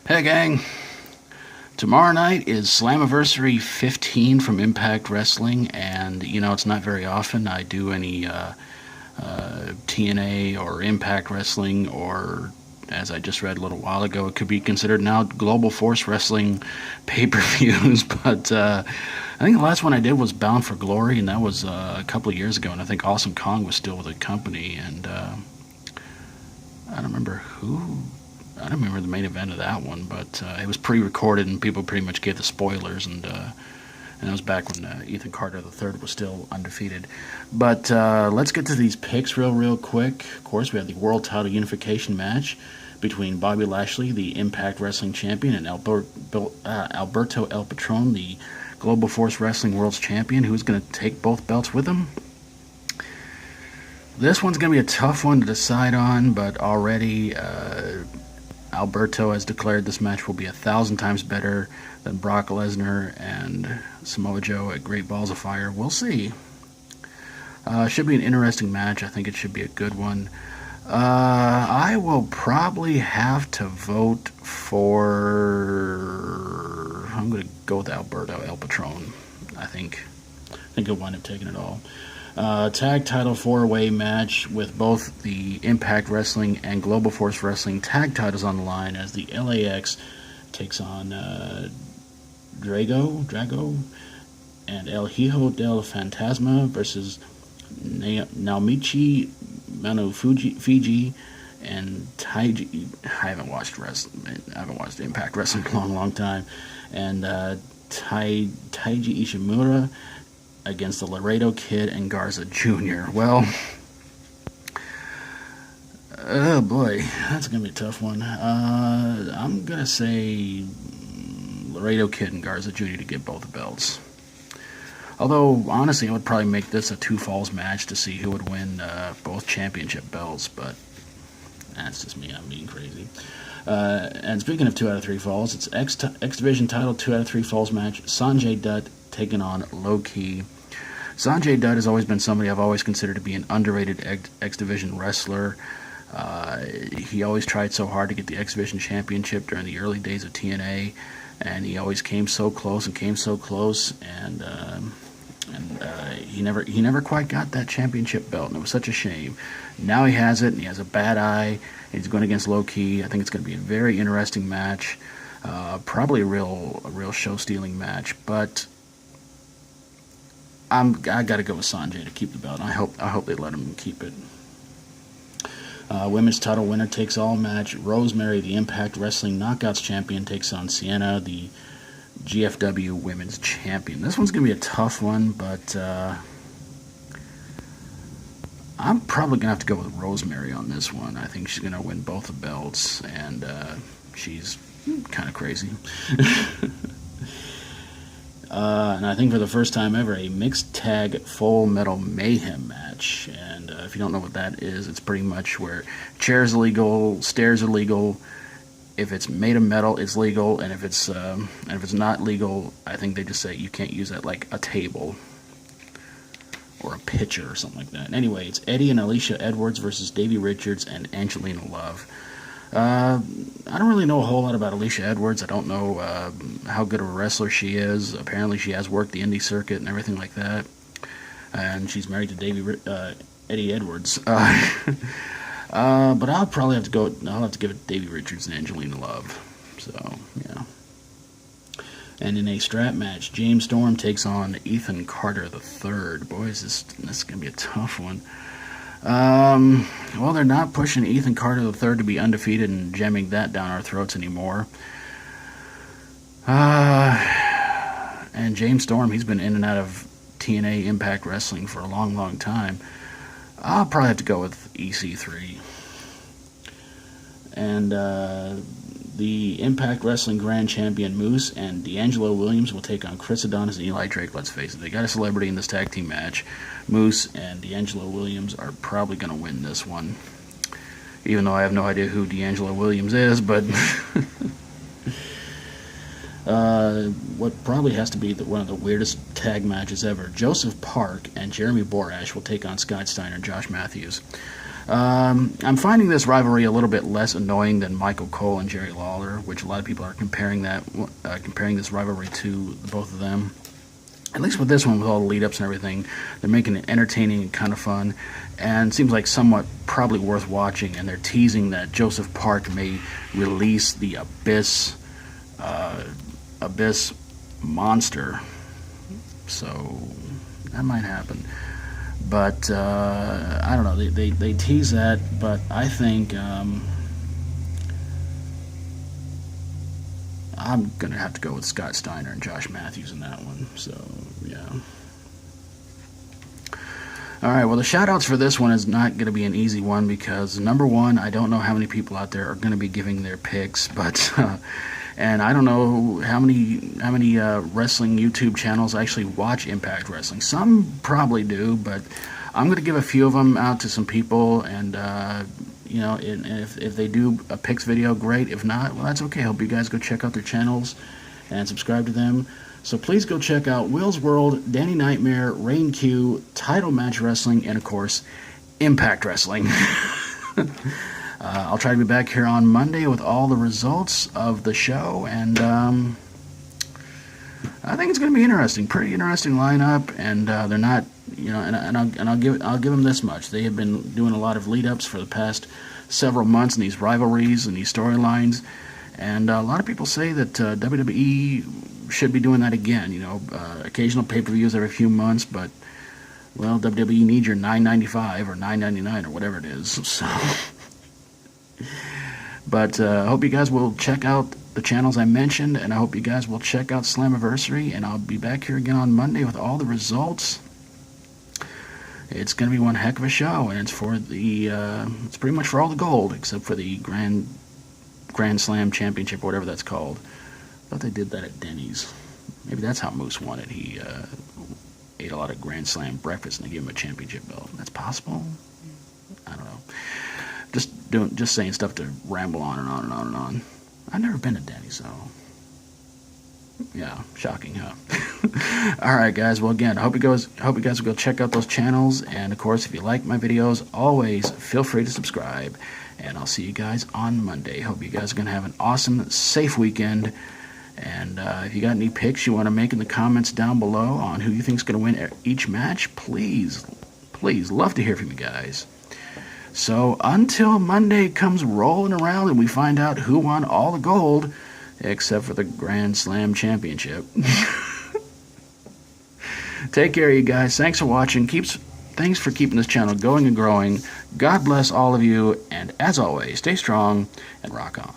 Hey gang, tomorrow night is Slammiversary 15 from Impact Wrestling, and it's not very often I do any TNA or Impact Wrestling, or as I just read a little while ago, it could be considered now Global Force Wrestling pay-per-views. But I think the last one I did was Bound for Glory, and that was a couple of years ago, and I think Awesome Kong was still with the company, and I don't remember who. I don't remember the main event of that one, but it was pre-recorded and people pretty much gave the spoilers, and that was back when Ethan Carter III was still undefeated. But let's get to these picks real quick. Of course, we have the World Title Unification match between Bobby Lashley, the Impact Wrestling Champion, and Alberto El Patron, the Global Force Wrestling World's Champion, who's going to take both belts with him. This one's going to be a tough one to decide on, but already Alberto has declared this match will be 1,000 times better than Brock Lesnar and Samoa Joe at Great Balls of Fire. We'll see. Should be an interesting match. I think it should be a good one. I will probably have to vote for... I'm going to go with Alberto El Patron. I think he'll wind up taking it all. Tag title 4-way match with both the Impact Wrestling and Global Force Wrestling tag titles on the line as the LAX takes on Drago and El Hijo del Fantasma versus Naomichi Manu Fiji and Taiji. I haven't watched Impact Wrestling in a long time. And Taiji Ishimura against the Laredo Kid and Garza Jr. Well, oh boy, that's going to be a tough one. I'm going to say Laredo Kid and Garza Jr. to get both the belts. Although, honestly, I would probably make this a two falls match to see who would win both championship belts, but that's just me. I'm being crazy. And speaking of 2 out of 3 falls, it's X Division title 2 out of 3 falls match. Sanjay Dutt taking on Low Ki. Sanjay Dutt has always been somebody I've always considered to be an underrated X Division wrestler. He always tried so hard to get the X Division championship during the early days of TNA, and he always came so close, and he never quite got that championship belt, and it was such a shame. Now he has it, and he has a bad eye. He's going against Low Ki. I think it's going to be a very interesting match, probably a real show-stealing match, but I got to go with Sanjay to keep the belt. I hope they let him keep it. Women's title winner takes all match. Rosemary, the Impact Wrestling Knockouts champion, takes on Sienna, the GFW Women's Champion. This one's going to be a tough one, but I'm probably going to have to go with Rosemary on this one. I think she's going to win both the belts, and she's kind of crazy. And I think for the first time ever, a mixed tag Full Metal Mayhem match. And if you don't know what that is, it's pretty much where chairs are legal, stairs are legal. If it's made of metal, it's legal, and if it's not legal, I think they just say you can't use that, like a table or a pitcher or something like that. Anyway, it's Eddie and Alicia Edwards versus Davey Richards and Angelina Love. I don't really know a whole lot about Alicia Edwards. I don't know how good of a wrestler she is. Apparently, she has worked the indie circuit and everything like that. And she's married to Eddie Edwards. But I'll probably have to go. I'll have to give it to Davey Richards and Angelina Love. So yeah. And in a strap match, James Storm takes on Ethan Carter III. Boys, this is gonna be a tough one. Well, they're not pushing Ethan Carter III to be undefeated and jamming that down our throats anymore. And James Storm, he's been in and out of TNA Impact Wrestling for a long time. I'll probably have to go with EC3. And the Impact Wrestling Grand Champion Moose and D'Angelo Williams will take on Chris Adonis and Eli Drake. Let's face it, they got a celebrity in this tag team match. Moose and D'Angelo Williams are probably going to win this one. Even though I have no idea who D'Angelo Williams is, but what probably has to be one of the weirdest tag matches ever. Joseph Park and Jeremy Borash will take on Scott Steiner and Josh Matthews. I'm finding this rivalry a little bit less annoying than Michael Cole and Jerry Lawler, which a lot of people are comparing this rivalry to both of them. At least with this one, with all the lead-ups and everything, they're making it entertaining and kind of fun, and seems like somewhat probably worth watching. And they're teasing that Joseph Park may release the Abyss monster, so that might happen. But I don't know. They tease that, but I think I'm going to have to go with Scott Steiner and Josh Matthews in that one. So, yeah. Alright, well, the shoutouts for this one is not going to be an easy one because, number one, I don't know how many people out there are going to be giving their picks, but, and I don't know how many wrestling YouTube channels actually watch Impact Wrestling. Some probably do, but I'm going to give a few of them out to some people, and, you know, if they do a picks video, great. If not, well, that's okay. I hope you guys go check out their channels and subscribe to them. So please go check out Will's World, Danny Knightmare, Rayne Q, Title Match Wrestling, and of course, Impact Wrestling. I'll try to be back here on Monday with all the results of the show, and I think it's going to be interesting. Pretty interesting lineup, and they're not, you know, and I'll give them this much. They have been doing a lot of lead-ups for the past several months in these rivalries and these storylines, and a lot of people say that WWE should be doing that again. You know, occasional pay-per-views every few months, but well, WWE needs your $9.95 or $9.99 or whatever it is. So, but I hope you guys will check out the channels I mentioned, and I hope you guys will check out Slammiversary, and I'll be back here again on Monday with all the results. It's going to be one heck of a show, and it's for the it's pretty much for all the gold except for the Grand Slam Championship, or whatever that's called. I thought they did that at Denny's. Maybe that's how Moose won it. He ate a lot of Grand Slam breakfast, and they gave him a championship belt. That's possible. I don't know. Just saying stuff to ramble on and on and on and on. I've never been to Denny's, so yeah, shocking, huh? All right, guys. Well, again, I hope you guys will go check out those channels, and of course, if you like my videos, always feel free to subscribe. And I'll see you guys on Monday. Hope you guys are gonna have an awesome, safe weekend. And if you got any picks you want to make in the comments down below on who you think's gonna win each match, please, love to hear from you guys. So until Monday comes rolling around and we find out who won all the gold, except for the Grand Slam Championship. Take care, you guys. Thanks for watching. Thanks for keeping this channel going and growing. God bless all of you, and as always, stay strong and rock on.